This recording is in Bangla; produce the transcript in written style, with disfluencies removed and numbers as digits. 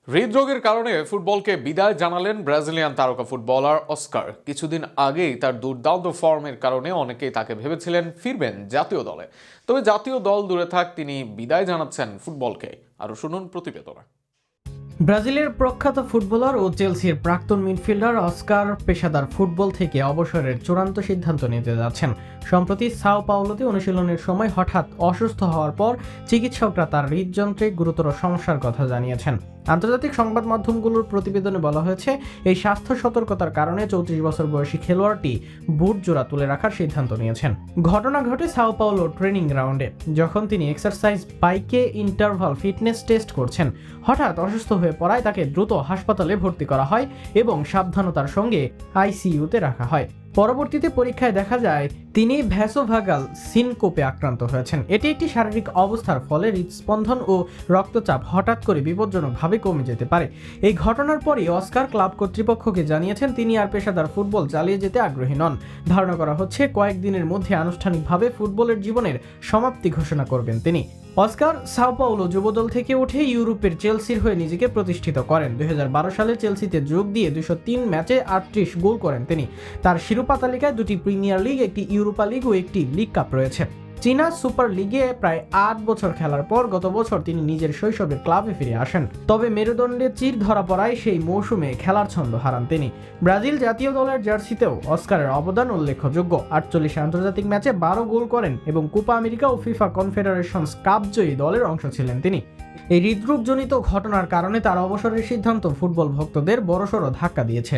হৃদরোগের কারণে ফুটবলকে বিদায় জানালেন ব্রাজিলিয়ান তারকা ফুটবলার অস্কার। কিছুদিন আগেই তার দুর্দান্ত ফর্মের কারণে অনেকেই তাকে ভেবেছিলেন ফিরবেন জাতীয় দলে। তবে জাতীয় দল দূরে থাক, তিনি বিদায় জানাচ্ছেন ফুটবলকে। আরো শুনুন প্রতিবেদনে। ব্রাজিলের প্রখ্যাত ফুটবলার ও চেলসির প্রাক্তন মিডফিল্ডার অস্কার পেশাদার ফুটবল থেকে অবসরের চূড়ান্ত সিদ্ধান্ত নিতে যাচ্ছেন। সম্প্রতি সাও পাওলোতে অনুশীলনের সময় হঠাৎ অসুস্থ হওয়ার পর চিকিৎসকরা তার হৃদযন্ত্রে গুরুতর সমস্যার কথা জানিয়েছেন। আন্তর্জাতিক সংবাদ মাধ্যমগুলোর প্রতিবেদনে বলা হয়েছে, এই স্বাস্থ্য সতর্কতার কারণে 34 বছর বয়সী খেলোয়াড়টি বুট জোড়া তুলে রাখার সিদ্ধান্ত নিয়েছেন। ঘটনা ঘটে সাও পাওলো ট্রেনিং গ্রাউন্ডে, যখন তিনি এক্সারসাইজ বাইকে ইন্টারভাল ফিটনেস টেস্ট করছেন। হঠাৎ অসুস্থ হয়ে পড়ায় তাকে দ্রুত হাসপাতালে ভর্তি করা হয় এবং সাবধানতার সঙ্গে আইসিইউতে রাখা হয়। পরবর্তীতে পরীক্ষায় দেখা যায় তিনি ভ্যাসোভাগাল সিনকোপে আক্রান্ত হয়েছেন। এটি একটি শারীরিক অবস্থার ফলে হৃদস্পন্দন ও রক্তচাপ হঠাৎ করে বিপজ্জনকভাবে কমে যেতে পারে। এই ঘটনার পরই অস্কার ক্লাব কর্তৃপক্ষকে জানিয়েছেন তিনি আর পেশাদার ফুটবল চালিয়ে যেতে আগ্রহী নন। ধারণা করা হচ্ছে কয়েকদিনের মধ্যে আনুষ্ঠানিকভাবে ফুটবলের জীবনের সমাপ্তি ঘোষণা করবেন তিনি। অস্কার সাও পাওলো যুবদল থেকে উঠে ইউরোপের চেলসির হয়ে নিজেকে প্রতিষ্ঠিত করেন। 2012 সালে চেলসিতে যোগ দিয়ে 203 ম্যাচে 38 গোল করেন তিনি। তার শিরোপা তালিকায় 2টি প্রিমিয়ার লিগ, একটি ইউরোপা লিগ ও একটি লিগ কাপ রয়েছে। চীনা সুপার লিগে প্রায় 8 বছর খেলার পর গত বছর তিনি নিজের শৈশবের ক্লাবে ফিরে আসেন। তবে মেরুদণ্ডে চির ধরা পড়ায় সেই মৌসুমে খেলার ছন্দ হারান তিনি। ব্রাজিল জাতীয় দলের জার্সিতেও অস্কারের অবদান উল্লেখযোগ্য। 48 আন্তর্জাতিক ম্যাচে 12 গোল করেন এবং কোপা আমেরিকা ও ফিফা কনফেডারেশনস কাপ জয়ী দলের অংশ ছিলেন তিনি। এই হৃদরোগজনিত ঘটনার কারণে তার অবসরের সিদ্ধান্ত ফুটবল ভক্তদের বড়সড় ধাক্কা দিয়েছে।